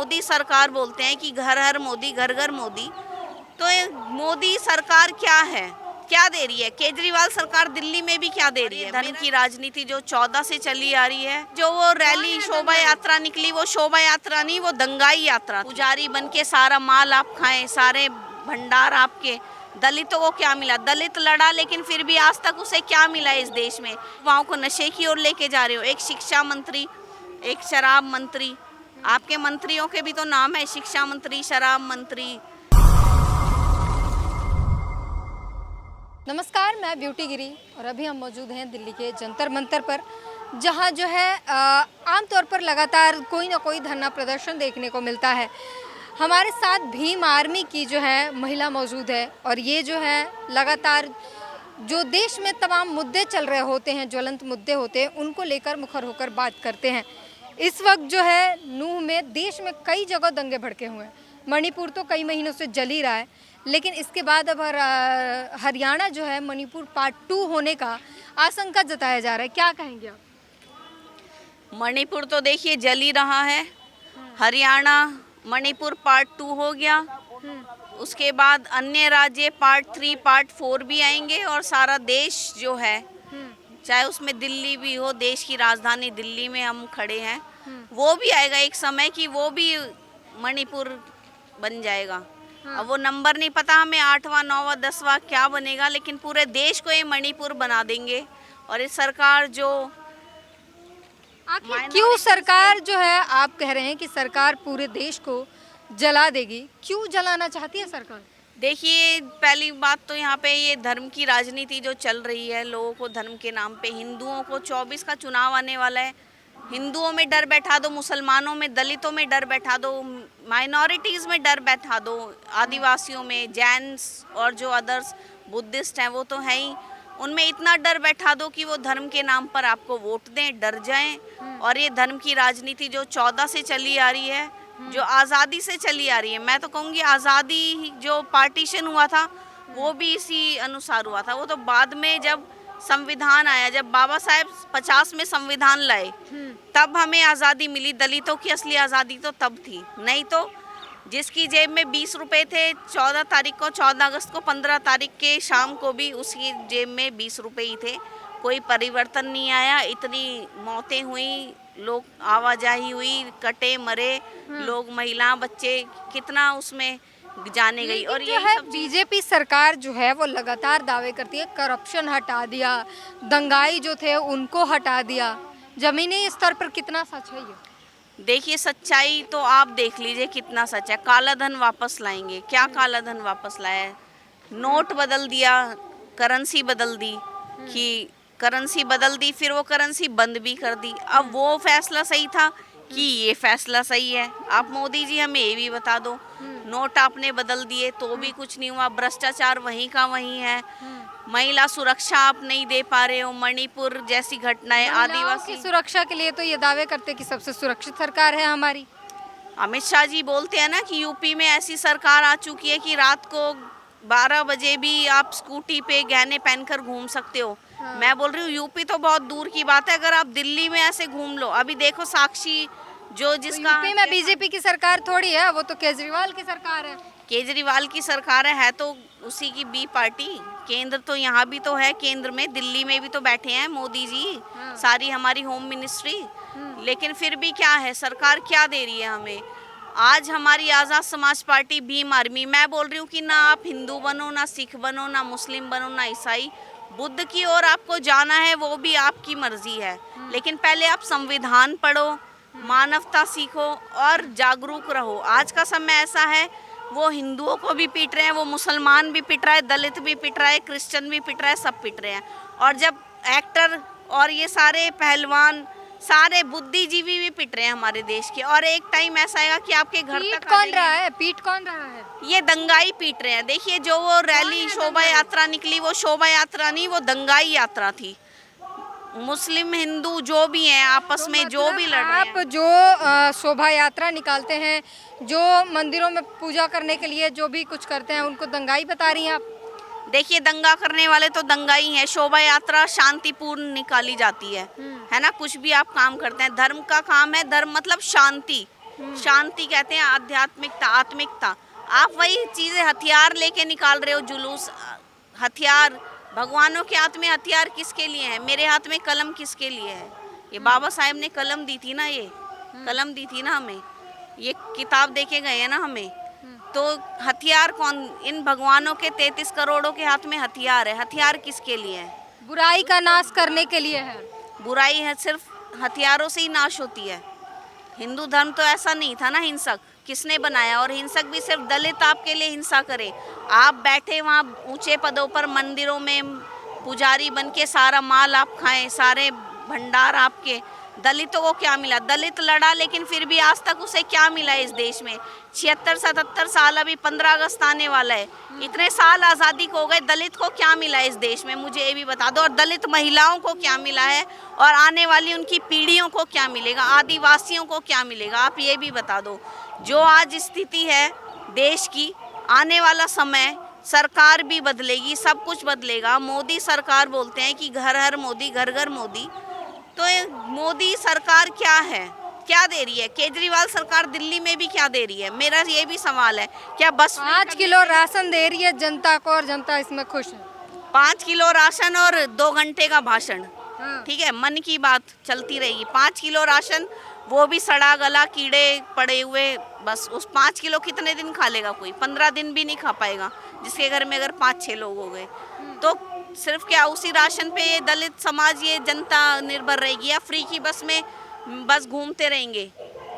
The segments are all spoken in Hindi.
मोदी सरकार बोलते हैं कि घर हर मोदी, घर घर मोदी। तो ये मोदी सरकार क्या है, क्या दे रही है? केजरीवाल सरकार दिल्ली में भी क्या दे रही है? धर्म की राजनीति जो 14 से चली आ रही है, जो वो रैली शोभा यात्रा निकली, वो शोभा यात्रा नहीं, वो दंगाई यात्रा। पुजारी बन के सारा माल आप खाएं, सारे भंडार आपके। दलितों को क्या मिला? दलित लड़ा, लेकिन फिर भी आज तक उसे क्या मिला इस देश में? युवाओं को नशे की ओर लेके जा रहे हो। एक शिक्षा मंत्री, एक शराब मंत्री, आपके मंत्रियों के भी तो नाम है, शिक्षा मंत्री, शराब मंत्री। नमस्कार, मैं ब्यूटी गिरी और अभी हम मौजूद हैं दिल्ली के जंतर मंतर पर, जहां जो है आमतौर पर लगातार कोई ना कोई धरना प्रदर्शन देखने को मिलता है। हमारे साथ भीम आर्मी की जो है महिला मौजूद है और ये जो है लगातार जो देश में तमाम मुद्दे चल रहे होते हैं, ज्वलंत मुद्दे होते हैं, उनको लेकर मुखर होकर बात करते हैं। इस वक्त जो है नूह में देश में कई जगह दंगे भड़के हुए हैं। मणिपुर तो कई महीनों से जल ही रहा है, लेकिन इसके बाद अब हरियाणा जो है मणिपुर पार्ट 2 होने का आशंका जताया जा रहा है। क्या कहेंगे आप? मणिपुर तो देखिए जल ही रहा है। हरियाणा मणिपुर पार्ट 2 हो गया, उसके बाद अन्य राज्य पार्ट 3 पार्ट 4 भी आएंगे और सारा देश जो है, चाहे उसमें दिल्ली भी हो, देश की राजधानी दिल्ली में हम खड़े हैं, वो भी आएगा एक समय कि वो भी मणिपुर बन जाएगा। अब वो नंबर नहीं पता हमें, 8वां 9वां 10वां क्या बनेगा, लेकिन पूरे देश को ये मणिपुर बना देंगे। और ये सरकार जो आखिर क्यों सरकार जो है, आप कह रहे हैं कि सरकार पूरे देश को जला देगी, क्यों जलाना चाहती है सरकार? देखिए, पहली बात तो यहाँ पे ये धर्म की राजनीति जो चल रही है, लोगों को धर्म के नाम पे, हिंदुओं को 24 का चुनाव आने वाला है, हिंदुओं में डर बैठा दो, मुसलमानों में, दलितों में डर बैठा दो, माइनॉरिटीज़ में डर बैठा दो, आदिवासियों में, जैन्स और जो अदर्स बुद्धिस्ट हैं वो तो है ही, उनमें इतना डर बैठा दो कि वो धर्म के नाम पर आपको वोट दें, डर जाएं। और ये धर्म की राजनीति जो 14 से चली आ रही है, जो आज़ादी से चली आ रही है, मैं तो कहूँगी आज़ादी जो पार्टीशन हुआ था वो भी इसी अनुसार हुआ था। वो तो बाद में जब संविधान आया, जब बाबा साहेब 50 में संविधान लाए, तब हमें आज़ादी मिली। दलितों की असली आज़ादी तो तब थी, नहीं तो जिसकी जेब में 20 रुपए थे 14 तारीख को, 14 अगस्त को, 15 तारीख के शाम को भी उसकी जेब में 20 रुपए ही थे। कोई परिवर्तन नहीं आया। इतनी मौतें हुई, लोग आवाजाही हुई, कटे मरे लोग, महिला, बच्चे, कितना उसमें जाने गई। और ये है बीजेपी सरकार जो है वो लगातार दावे करती है करप्शन हटा दिया, दंगाई जो थे उनको हटा दिया। जमीनी स्तर पर कितना सच है ये? देखिए, सच्चाई तो आप देख लीजिए कितना सच है। काला धन वापस लाएंगे, क्या काला धन वापस लाया है? नोट बदल दिया, करेंसी बदल दी, कि करेंसी बदल दी, फिर वो करेंसी बंद भी कर दी। अब वो फैसला सही था कि ये फैसला सही है? आप मोदी जी हमें ये भी बता दो। नोट आपने बदल दिए तो भी कुछ नहीं हुआ, भ्रष्टाचार वहीं का वहीं है। महिला सुरक्षा आप नहीं दे पा रहे हो। मणिपुर जैसी घटनाएं, आदिवासी सुरक्षा के लिए तो ये दावे करते कि सबसे सुरक्षित सरकार है हमारी। अमित शाह जी बोलते हैं ना कि यूपी में ऐसी सरकार आ चुकी है कि रात को 12 बजे भी आप स्कूटी पे गहने पहनकर घूम सकते हो। मैं बोल रही हूँ यूपी तो बहुत दूर की बात है, अगर आप दिल्ली में ऐसे घूम लो। अभी देखो साक्षी जो जिसका तो यूपी में बीजेपी की सरकार थोड़ी है, वो तो केजरीवाल की सरकार है। केजरीवाल की सरकार है तो उसी की बी पार्टी। केंद्र तो यहाँ भी तो है, केंद्र में दिल्ली में भी तो बैठे हैं मोदी जी, सारी हमारी होम मिनिस्ट्री। लेकिन फिर भी क्या है, सरकार क्या दे रही है हमें? आज हमारी आज़ाद समाज पार्टी, भीम आर्मी, मैं बोल रही हूँ कि ना आप हिंदू बनो, ना सिख बनो, ना मुस्लिम बनो, ना ईसाई, बुद्ध की ओर आपको जाना है वो भी आपकी मर्जी है, लेकिन पहले आप संविधान पढ़ो, मानवता सीखो और जागरूक रहो। आज का समय ऐसा है, वो हिंदुओं को भी पीट रहे हैं, वो मुसलमान भी पीट रहा है, दलित भी पीट रहा है, क्रिश्चियन भी पीट रहा है, सब पीट रहे हैं। और जब एक्टर और ये सारे पहलवान, सारे बुद्धिजीवी भी पिट रहे हैं हमारे देश के, और एक टाइम ऐसा आएगा कि आपके घर तक कौन रहा है, पीट कौन रहा है? ये दंगाई पीट रहे हैं। देखिए, जो वो रैली शोभा यात्रा निकली, वो शोभा यात्रा नहीं, वो दंगाई यात्रा थी। मुस्लिम हिंदू जो भी हैं आपस में जो भी लड़ रहे हैं। आप जो शोभा यात्रा निकालते हैं, जो मंदिरों में पूजा करने के लिए जो भी कुछ करते हैं, उनको दंगाई बता रही हैं आप? देखिए, दंगा करने वाले तो दंगाई हैं। शोभा यात्रा शांतिपूर्ण निकाली जाती है ना। कुछ भी आप काम करते हैं, धर्म का काम है, धर्म मतलब शांति। शांति कहते हैं, आध्यात्मिकता, आत्मिकता। आप वही चीजें हथियार लेके निकाल रहे हो, जुलूस, हथियार। भगवानों के हाथ में हथियार किसके लिए है? मेरे हाथ में कलम किसके लिए है? ये बाबा साहेब ने कलम दी थी ना, ये कलम दी थी ना हमें, ये किताब देके गए हैं ना हमें। तो हथियार कौन? इन भगवानों के 33 करोड़ों के हाथ में हथियार है। हथियार किसके लिए है? बुराई का नाश करने के लिए है। बुराई है सिर्फ हथियारों से ही नाश होती है। हिंदू धर्म तो ऐसा नहीं था ना हिंसक। किसने बनाया? और हिंसक भी सिर्फ दलित आपके लिए हिंसा करे। आप बैठे वहाँ ऊंचे पदों पर मंदिरों में पुजारी बन के सारा माल आप खाएं, सारे भंडार आपके। दलितों को क्या मिला? दलित लड़ा, लेकिन फिर भी आज तक उसे क्या मिला इस देश में? 76-77 साल, अभी 15 अगस्त आने वाला है, इतने साल आज़ादी को हो गए, दलित को क्या मिला इस देश में? मुझे ये भी बता दो। और दलित महिलाओं को क्या मिला है? और आने वाली उनकी पीढ़ियों को क्या मिलेगा? आदिवासियों को क्या मिलेगा? आप ये भी बता दो। जो आज स्थिति है देश की, आने वाला समय, सरकार भी बदलेगी, सब कुछ बदलेगा। मोदी सरकार बोलते हैं कि घर हर मोदी, घर घर मोदी। तो ये मोदी सरकार क्या है? क्या दे रही है? केजरीवाल सरकार दिल्ली में भी क्या दे रही है? मेरा ये भी सवाल है। क्या बस 5 किलो राशन दे रही है जनता को और जनता इसमें खुश है। 5 किलो राशन और 2 घंटे का भाषण, हाँ। ठीक है, मन की बात चलती रहेगी। 5 किलो राशन, वो भी सड़ा गला, कीड़े पड़े हुए। बस उस 5 किलो कितने दिन खा लेगा कोई? 15 दिन भी नहीं खा पाएगा, जिसके घर में अगर 5-6 लोग हो गए तो। सिर्फ क्या उसी राशन पे ये दलित समाज, ये जनता निर्भर रहेगी? या फ्री की बस में बस घूमते रहेंगे?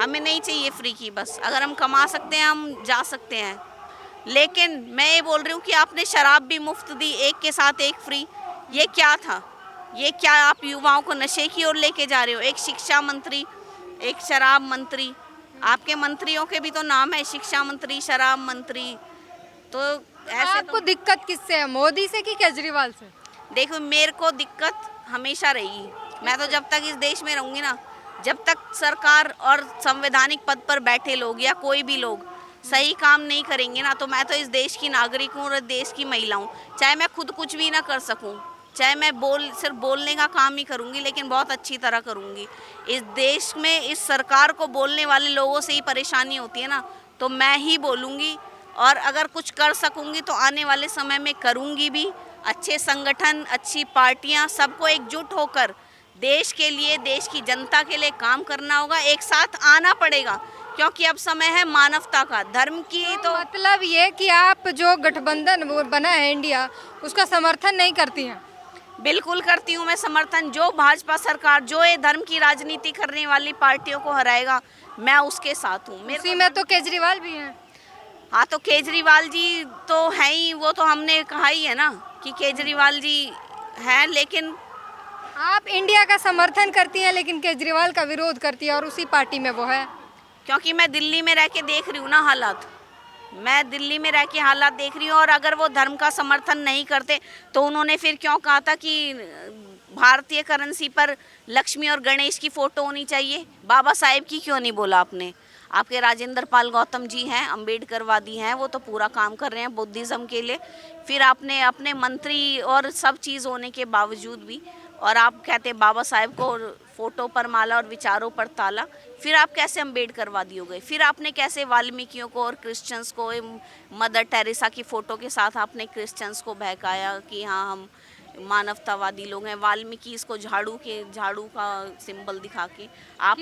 हमें नहीं चाहिए फ्री की बस। अगर हम कमा सकते हैं हम जा सकते हैं। लेकिन मैं ये बोल रही हूँ कि आपने शराब भी मुफ्त दी, एक के साथ एक फ्री। ये क्या था? ये क्या आप युवाओं को नशे की ओर लेके जा रहे हो? एक शिक्षा मंत्री, एक शराब मंत्री। आपके मंत्रियों के भी तो नाम है, शिक्षा मंत्री, शराब मंत्री। तो ऐसे आपको दिक्कत किससे है, मोदी से कि केजरीवाल से? देखो, मेरे को दिक्कत हमेशा रहेगी। मैं तो जब तक इस देश में रहूंगी ना, जब तक सरकार और संवैधानिक पद पर बैठे लोग या कोई भी लोग सही काम नहीं करेंगे ना, तो मैं तो इस देश की नागरिक हूँ और देश की महिला हूँ। चाहे मैं खुद कुछ भी ना कर सकूँ, चाहे मैं सिर्फ बोलने का काम ही करूँगी, लेकिन बहुत अच्छी तरह करूँगी। इस देश में इस सरकार को बोलने वाले लोगों से ही परेशानी होती है ना, तो मैं ही बोलूँगी। और अगर कुछ कर सकूँगी तो आने वाले समय में करूँगी भी। अच्छे संगठन, अच्छी पार्टियाँ, सबको एकजुट होकर देश के लिए, देश की जनता के लिए काम करना होगा। एक साथ आना पड़ेगा, क्योंकि अब समय है मानवता का, धर्म की। तो मतलब ये कि आप जो गठबंधन वो बना है इंडिया, उसका समर्थन नहीं करती हैं? बिल्कुल करती हूँ मैं समर्थन। जो भाजपा सरकार, जो ये धर्म की राजनीति करने वाली पार्टियों को हराएगा, मैं उसके साथ हूँ। उसी में तो केजरीवाल भी हैं। हाँ, तो केजरीवाल जी तो है ही, वो तो हमने कहा ही है ना कि केजरीवाल जी हैं। लेकिन आप इंडिया का समर्थन करती हैं लेकिन केजरीवाल का विरोध करती है, और उसी पार्टी में वो है। क्योंकि मैं दिल्ली में रह के देख रही हूँ ना हालात, मैं दिल्ली में रह के हालात देख रही हूँ। और अगर वो धर्म का समर्थन नहीं करते तो उन्होंने फिर क्यों कहा था कि भारतीय करेंसी पर लक्ष्मी और गणेश की फोटो होनी चाहिए? बाबा साहेब की क्यों नहीं बोला आपने? आपके राजेंद्र पाल गौतम जी हैं, अम्बेडकरवादी हैं, वो तो पूरा काम कर रहे हैं बुद्धिज़्म के लिए। फिर आपने अपने मंत्री और सब चीज़ होने के बावजूद भी, और आप कहते हैं बाबा साहेब को फोटो पर माला और विचारों पर ताला। फिर आप कैसे अम्बेडकरवादी हो गए? फिर आपने कैसे वाल्मीकियों को और क्रिश्चियंस को, मदर टेरेसा की फ़ोटो के साथ आपने क्रिश्चियंस को बहकाया कि हाँ हम मानवतावादी लोग हैं? वाल्मीकि इसको झाड़ू का सिंबल दिखा के आप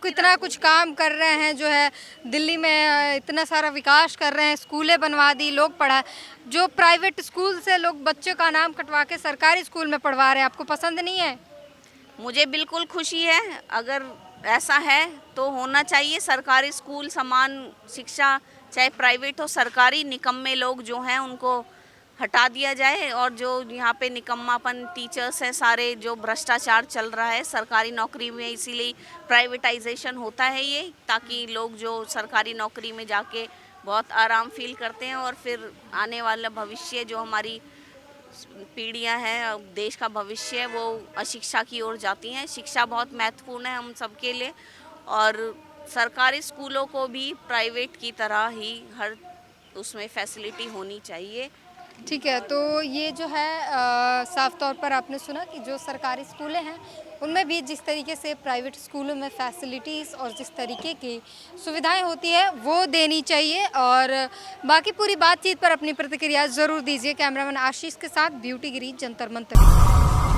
कितना कुछ काम कर रहे हैं, जो है दिल्ली में इतना सारा विकास कर रहे हैं, स्कूलें बनवा दी, लोग पढ़ा, जो प्राइवेट स्कूल से लोग बच्चों का नाम कटवा के सरकारी स्कूल में पढ़वा रहे हैं। आपको पसंद नहीं है? मुझे बिल्कुल खुशी है। अगर ऐसा है तो होना चाहिए। सरकारी स्कूल, समान शिक्षा, चाहे प्राइवेट हो, सरकारी निकम्मे लोग जो हैं उनको हटा दिया जाए। और जो यहाँ पे निकम्मापन टीचर्स हैं सारे, जो भ्रष्टाचार चल रहा है सरकारी नौकरी में, इसीलिए प्राइवेटाइजेशन होता है ये, ताकि लोग जो सरकारी नौकरी में जाके बहुत आराम फील करते हैं और फिर आने वाला भविष्य, जो हमारी पीढ़ियां हैं, देश का भविष्य है, वो अशिक्षा की ओर जाती हैं। शिक्षा बहुत महत्वपूर्ण है हम सबके लिए, और सरकारी स्कूलों को भी प्राइवेट की तरह ही हर उसमें फैसिलिटी होनी चाहिए। ठीक है, तो ये जो है साफ तौर पर आपने सुना कि जो सरकारी स्कूलें हैं उनमें भी जिस तरीके से प्राइवेट स्कूलों में फैसिलिटीज़ और जिस तरीके की सुविधाएं होती है वो देनी चाहिए। और बाकी पूरी बातचीत पर अपनी प्रतिक्रिया ज़रूर दीजिए। कैमरामैन आशीष के साथ ब्यूटी गिरी, जंतर मंतर।